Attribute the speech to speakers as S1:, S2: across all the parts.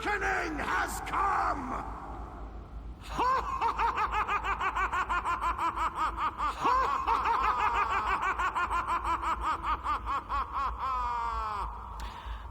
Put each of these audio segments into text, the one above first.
S1: reckoning has come!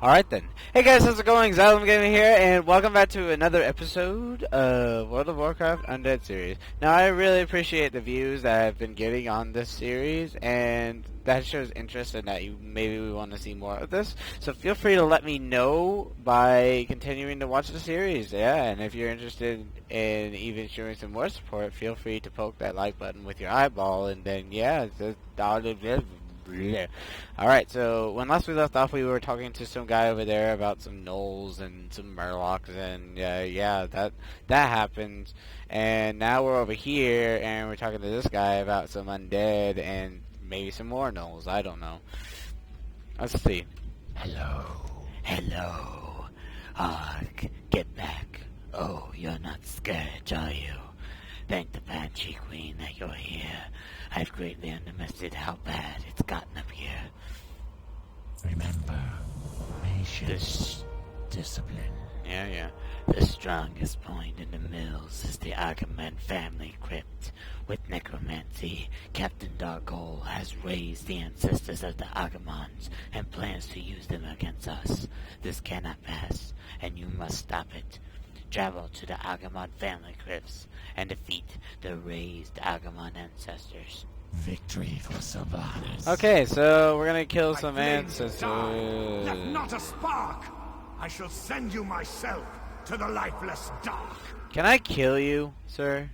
S2: Alright then. Hey guys, how's it going? Zylem Gaming here, and welcome back to another episode of World of Warcraft Undead series. Now, I really appreciate the views that I've been getting on this series, and that shows interest in that maybe we want to see more of this. So feel free to let me know by continuing to watch the series, yeah, and if you're interested in even showing some more support, feel free to poke that like button with your eyeball, and then, yeah, Alright, so when last we left off, we were talking to some guy over there about some gnolls and some murlocs, and yeah, that happened. And now we're over here, and we're talking to this guy about some undead and maybe some more gnolls. I don't know. Let's see.
S3: Hello. Get back. Oh, you're not scared, are you? Thank the Banshee Queen that you're here. I've greatly underestimated how bad it's gotten up here.
S4: Remember, patience, discipline.
S3: Yeah. The strongest point in the mills is the Agamand family crypt. With necromancy, Captain Dargol has raised the ancestors of the Agamands and plans to use them against us. This cannot pass, and you must stop it. Travel to the Agamand family crypts and defeat the raised Agamand ancestors.
S4: Victory for Sylvanas.
S2: Okay, so we're gonna kill some ancestors.
S1: Yet not a spark! I shall send you myself to the lifeless dark.
S2: Can I kill you, sir?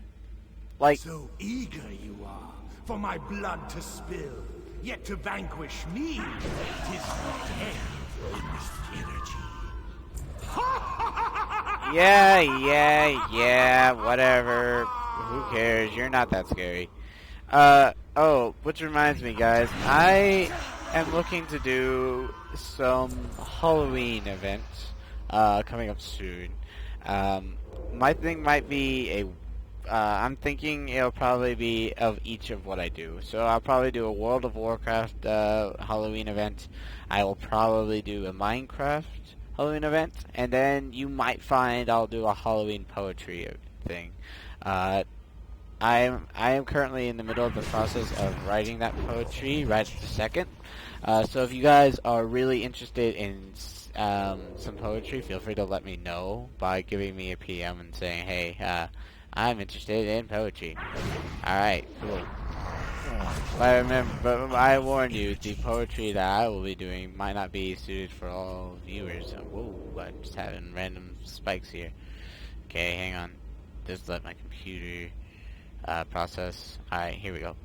S2: Like,
S1: So eager you are for my blood to spill, yet to vanquish me, 'tis the death in this energy.
S2: Yeah, whatever. Who cares? You're not that scary. Oh, which reminds me, guys, I am looking to do some Halloween events, coming up soon. My thing might be I'm thinking it'll probably be of each of what I do. So I'll probably do a World of Warcraft, Halloween event. I will probably do a Minecraft Halloween event, and then you might find I'll do a Halloween poetry thing. I am currently in the middle of the process of writing that poetry right this second. So if you guys are really interested in some poetry, feel free to let me know by giving me a PM and saying, hey, I'm interested in poetry. Alright, cool. But I warn you, the poetry that I will be doing might not be suited for all viewers. Whoa, I'm just having random spikes here. Okay, hang on. Just let my computer process. Alright, here we go.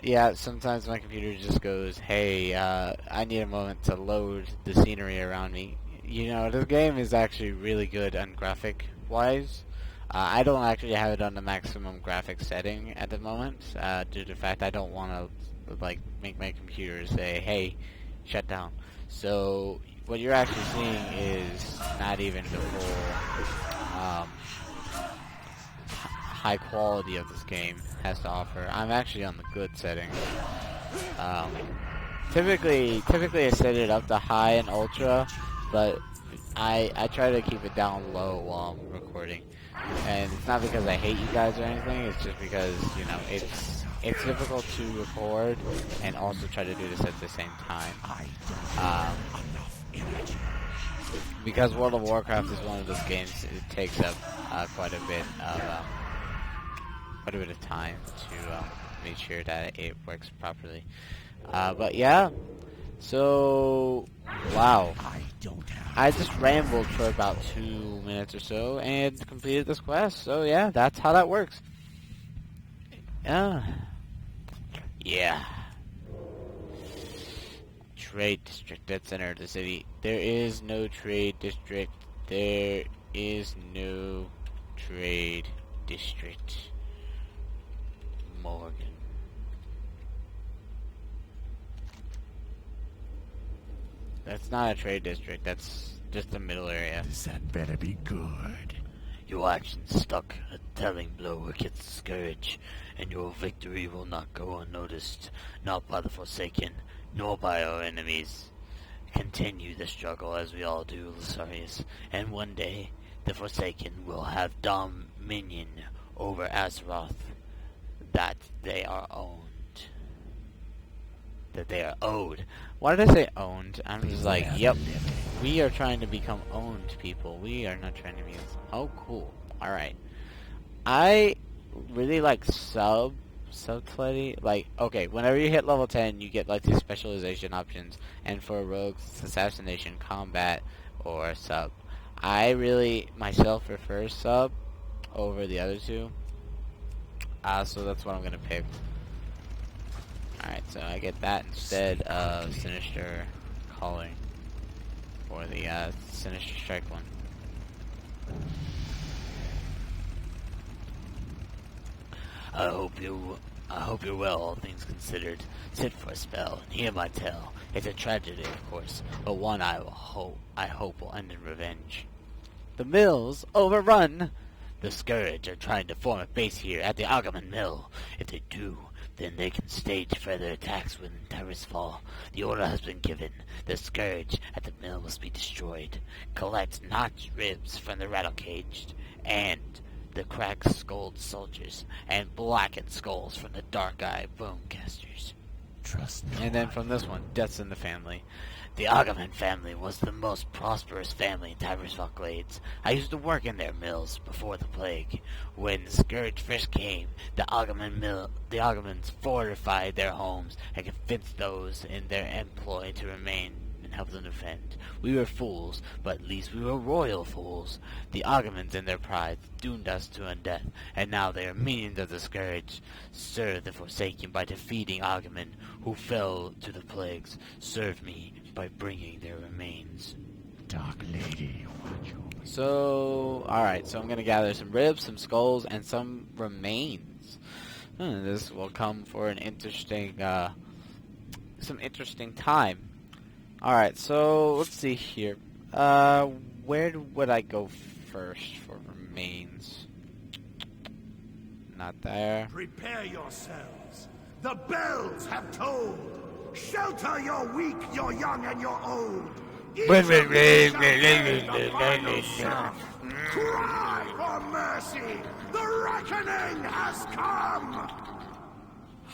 S2: Yeah, sometimes my computer just goes, hey, I need a moment to load the scenery around me. You know, this game is actually really good on graphic-wise. I don't actually have it on the maximum graphics setting at the moment, due to the fact I don't want to, like, make my computer say, hey, shut down. So, what you're actually seeing is not even the full, high quality of this game has to offer. I'm actually on the good setting. Typically I set it up to high and ultra, but I try to keep it down low while I'm recording. And it's not because I hate you guys or anything, it's just because, you know, it's difficult to record and also try to do this at the same time. Because World of Warcraft is one of those games, it takes up quite a bit of time to make sure that it works properly. But yeah, so wow, I just rambled for about 2 minutes or so and completed this quest. So yeah, that's how that works. Yeah. Trade district, dead center of the city. There is no trade district. There is no trade district. Morgan. That's not a trade district, that's just the middle area.
S4: That better be good.
S3: Your actions stuck a telling blow against the Scourge, and your victory will not go unnoticed, not by the Forsaken, nor by our enemies. continue the struggle as we all do, Lasarius, and one day the Forsaken will have dominion over Azeroth, that they are owned. That they are owed.
S2: Why did I say owned? I'm just like, yep, we are trying to become owned people. We are not trying to be... Oh, cool. Alright. I really like subtlety. Like, okay, whenever you hit level 10, you get like these specialization options. And for rogues, it's assassination, combat, or sub. I really, myself, prefer sub over the other two. So that's what I'm going to pick. Alright, so I get that instead of Sinister Calling for the Sinister Strike one.
S3: I hope you're well, all things considered. Sit for a spell and hear my tale. It's a tragedy, of course, but one I hope will end in revenge.
S2: The mill's overrun!
S3: The Scourge are trying to form a base here at the Agamand Mill. If they do, then they can stage further attacks when terrorists fall. The order has been given. The Scourge at the mill must be destroyed. Collect notched ribs from the rattle-caged, and the cracked-skulled soldiers, and blackened skulls from the dark-eyed bonecasters.
S4: Trust no
S2: And then
S4: one.
S2: from this one, Deaths in the Family.
S3: The Agamand family was the most prosperous family in Tibersville Glades. I used to work in their mills before the plague. When the Scourge first came, the Agamands fortified their homes and convinced those in their employ to remain and help them defend. We were fools, but at least we were royal fools. The Agamands in their pride doomed us to undeath, and now they are minions of the Scourge. Serve the Forsaken by defeating Agamand, who fell to the plagues. Serve me by bringing their remains.
S4: Dark Lady, watch over.
S2: So, alright, so I'm gonna gather some ribs, some skulls, and some remains. This will come for an interesting, some interesting time. Alright, so let's see here. Where would I go first for remains? Not there.
S1: Prepare yourselves. The bells have tolled. Shelter your weak, your young, and your old. Cry for mercy. The reckoning has come.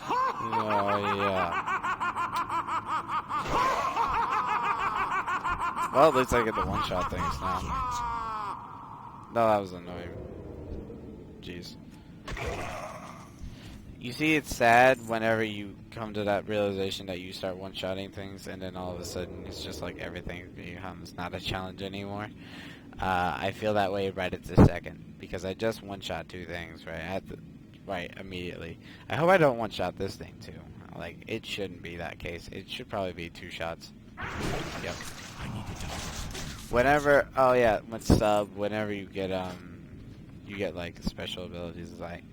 S2: Oh, yeah. Well, at least I get the one-shot things now. No, that was annoying. Jeez. You see, it's sad whenever you come to that realization that you start one-shotting things, and then all of a sudden it's just like everything becomes not a challenge anymore. I feel that way right at this second, because I just one-shot two things, right, immediately. I hope I don't one-shot this thing, too. Like, it shouldn't be that case. It should probably be two shots. Yep. Whenever, oh yeah, with sub, whenever you get like special abilities, like,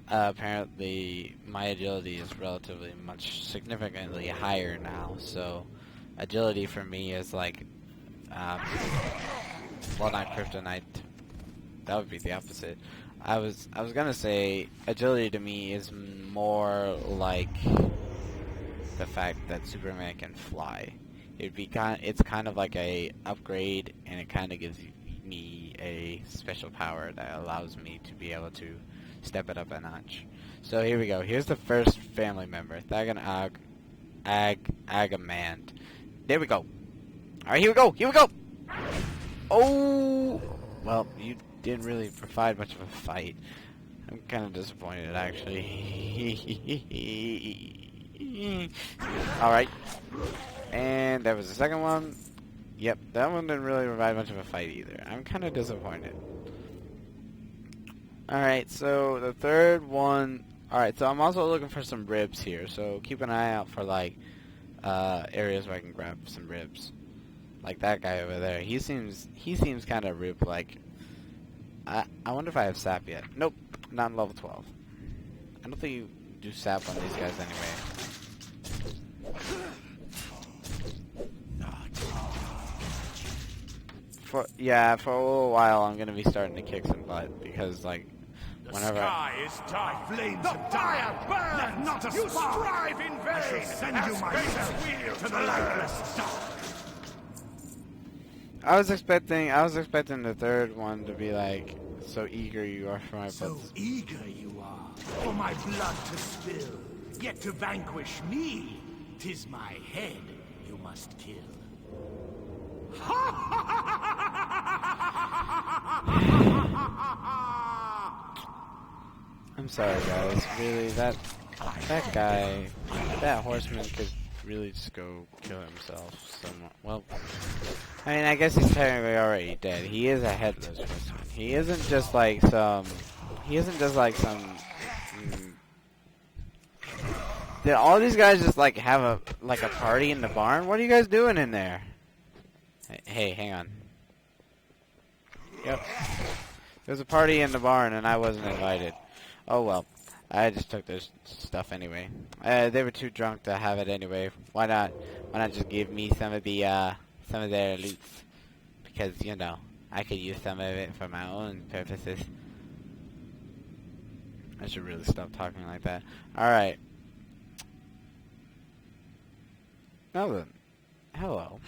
S2: apparently my agility is relatively significantly higher now, so agility for me is like, well, not kryptonite, that would be the opposite. I was gonna say agility to me is more like the fact that Superman can fly. It's kind of like a upgrade, and it kind of gives me a special power that allows me to be able to step it up a notch. So here we go. Here's the first family member, Agamand. There we go. Alright, here we go. Here we go. Oh, well, you didn't really provide much of a fight. I'm kind of disappointed, actually. Alright. And there was the second one. Yep, that one didn't really provide much of a fight either. I'm kind of disappointed. Alright, so the third one... Alright, so I'm also looking for some ribs here. So keep an eye out for, like, areas where I can grab some ribs. Like that guy over there. He seems kind of rib-like. I wonder if I have sap yet. Nope, not in level 12. I don't think you do sap on these guys anyway. For a little while I'm gonna be starting to kick some butt, because like
S1: The
S2: Whenever
S1: sky is dark. Flames the fire burns. Let not a you spark. Strive in vain. I shall send you myself to the lightless dark.
S2: I was expecting the third one to be like, so eager you are for my
S1: So
S2: books.
S1: eager you are for my blood to spill, yet to vanquish me, 'tis my head you must kill.
S2: I'm sorry, guys. Really, that guy, that horseman could really just go kill himself. Well, I mean, I guess he's technically already dead. He is a headless horseman. He isn't just like some. Did all these guys just like have a party in the barn? What are you guys doing in there? Hey, hang on. Yep. There's a party in the barn and I wasn't invited. Oh well. I just took their stuff anyway. They were too drunk to have it anyway. Why not just give me some of their loot? Because, you know, I could use some of it for my own purposes. I should really stop talking like that. Alright. Now then. Hello.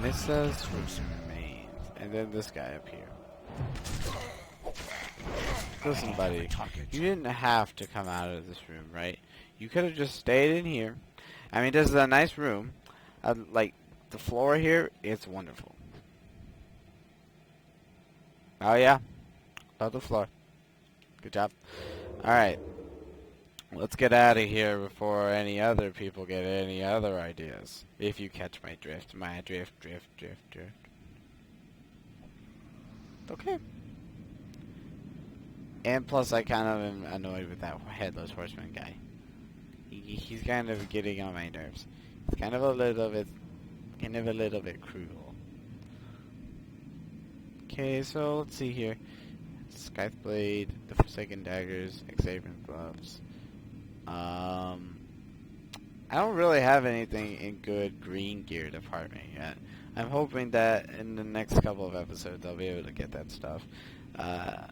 S2: Nissa's remains. And then this guy up here. Listen, buddy. You didn't have to come out of this room, right? You could have just stayed in here. I mean, this is a nice room. Like, the floor here, it's wonderful. Oh, yeah. Love the floor. Good job. Alright. Let's get out of here before any other people get any other ideas. If you catch my drift. My drift. Okay. And plus, I kind of am annoyed with that headless horseman guy. He's kind of getting on my nerves. It's kind of a little bit cruel. Okay, so let's see here. Scythe Blade, the Forsaken Daggers, Xavier Gloves. I don't really have anything in good green gear department yet. I'm hoping that in the next couple of episodes I'll be able to get that stuff. I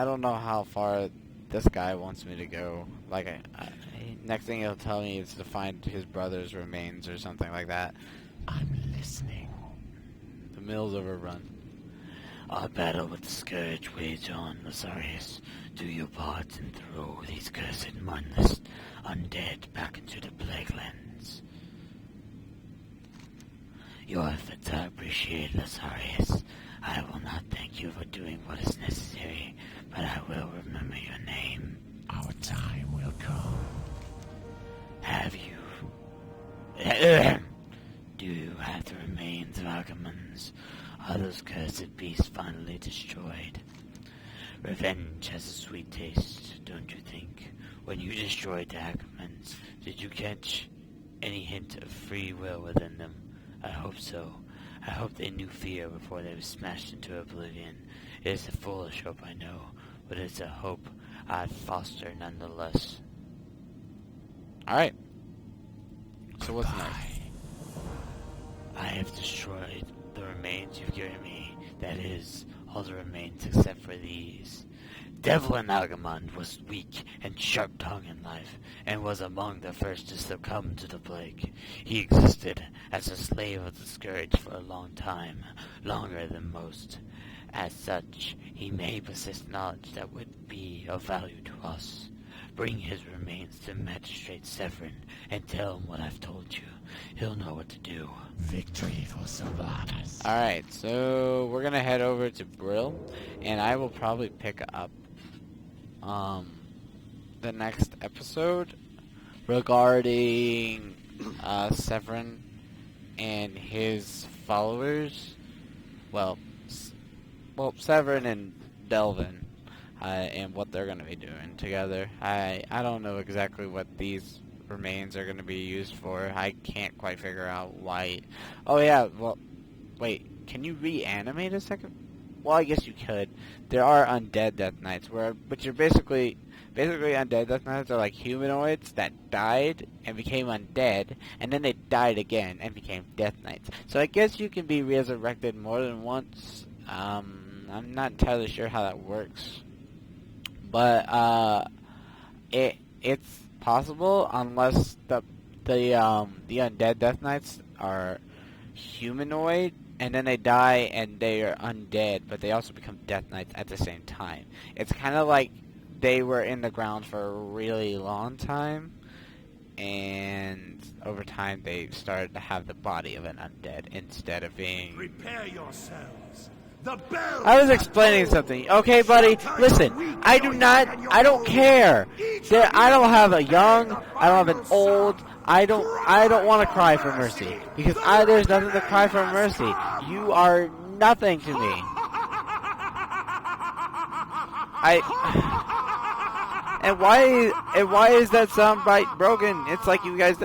S2: don't know how far this guy wants me to go. Like, next thing he'll tell me is to find his brother's remains or something like that.
S4: I'm listening.
S2: The mill's overrun.
S3: Our battle with the Scourge wage on, Lazarus. Do your part and throw these cursed mindless undead back into the plague lands. Your efforts are appreciated, Lazarus. I will not thank you for doing what is necessary, but I will remember your name.
S4: Our time will come.
S3: Have you... Do you have the remains of Agamand's? Are those cursed beasts finally destroyed? Revenge has a sweet taste, don't you think? When you destroyed the Agamands, did you catch any hint of free will within them? I hope so. I hope they knew fear before they were smashed into oblivion. It is a foolish hope, I know, but it's a hope I'd foster nonetheless.
S2: Alright. So what's next?
S3: I have destroyed the remains you've given me. That is, all the remains except for these. Devlin Agamand was weak and sharp-tongued in life, and was among the first to succumb to the plague. He existed as a slave of the Scourge for a long time, longer than most. As such, he may possess knowledge that would be of value to us. Bring his remains to Magistrate Severin, and tell him what I've told you. He'll know what to do.
S4: Victory for Sylvanas.
S2: Alright, so we're gonna head over to Brill, and I will probably pick up the next episode regarding Severin and his followers. Well, Severin and Delvin, and what they're gonna be doing together. I don't know exactly what these remains are going to be used for. I can't quite figure out why. Oh yeah, well, wait, can you reanimate a second? well, I guess you could. There are undead Death Knights, but you're basically undead Death Knights are like humanoids that died and became undead, and then they died again and became Death Knights. So I guess you can be resurrected more than once. I'm not entirely sure how that works, but it's possible unless the undead Death Knights are humanoid, and then they die and they are undead, but they also become Death Knights at the same time. It's kind of like they were in the ground for a really long time, and over time they started to have the body of an undead instead of being...
S1: Prepare yourselves. The bell.
S2: I was explaining something. Okay, buddy, listen. I don't care. I don't have a young, I don't have an old, I don't want to cry for mercy. Because there's nothing to cry for mercy. You are nothing to me. And why is that soundbite broken? It's like you guys...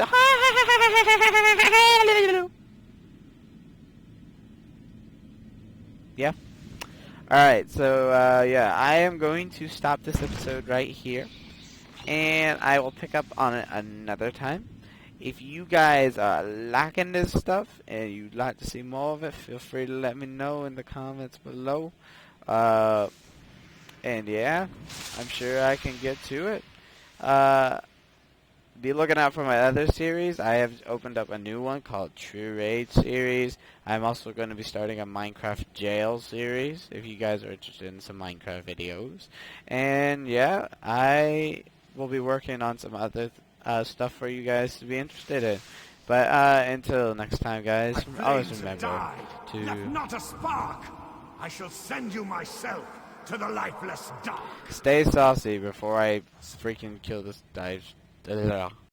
S2: Yeah. Alright, so, yeah, I am going to stop this episode right here. And I will pick up on it another time. If you guys are liking this stuff and you'd like to see more of it, feel free to let me know in the comments below. And yeah, I'm sure I can get to it. Be looking out for my other series. I have opened up a new one called True Raid series. I'm also going to be starting a Minecraft jail series if you guys are interested in some Minecraft videos. And yeah, I will be working on some other stuff for you guys to be interested in. But until next time, guys, always remember to...
S1: Left not a spark. I shall send you myself to the lifeless dark.
S2: Stay saucy before I freaking kill this dive.